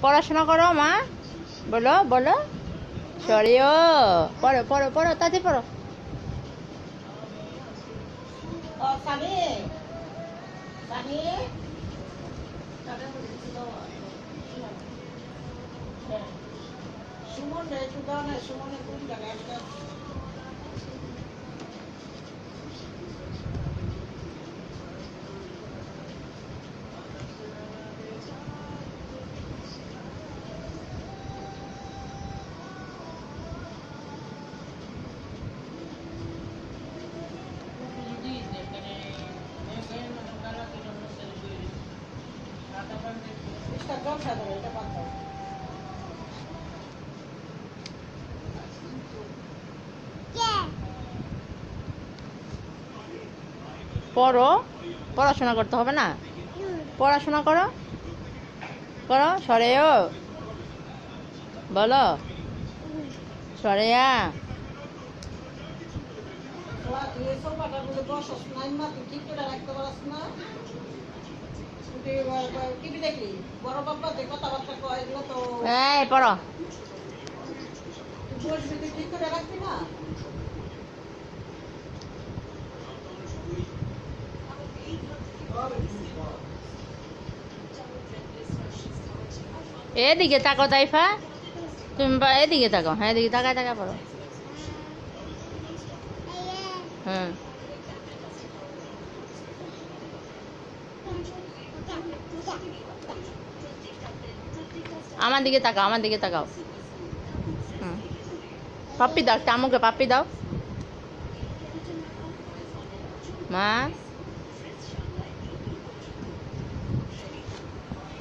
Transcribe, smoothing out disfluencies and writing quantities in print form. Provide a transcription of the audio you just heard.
পড়াশোনা করো মা, বলো বলো। সরিও, পড়ো পড়ো পড়ো, তাতে পড়ো। সুমন একটু দাও না, সুমনের কোন জায়গায় একটা জল সাদা এটা বাদ দাও। পড়ো, পড়াশোনা করতে হবে না? পড়াশোনা করো, করো। সরেও, বলো। সরেয়া। তুই সোফাটার মধ্যে বসস নাই মা, তুই ঠিক করে রাখতে পারস না। টিভি দেখলি বড় বাবা যে কথাবার্তা কয় এগুলো তো এই পড়ো। বসবি, তুই ঠিক করে রাখবি না। এদিকে তাকো তাইফা, তুমি এদিকে তাকো। হ্যাঁ, এদিকে তাকায় তাকায় পড়ো। হুম। আমার দিকে তাকাও, আমার দিকে তাকাও। হুম। পাপ্পি দাও, একটা আম্মুকে পাপ্পি দাও মা।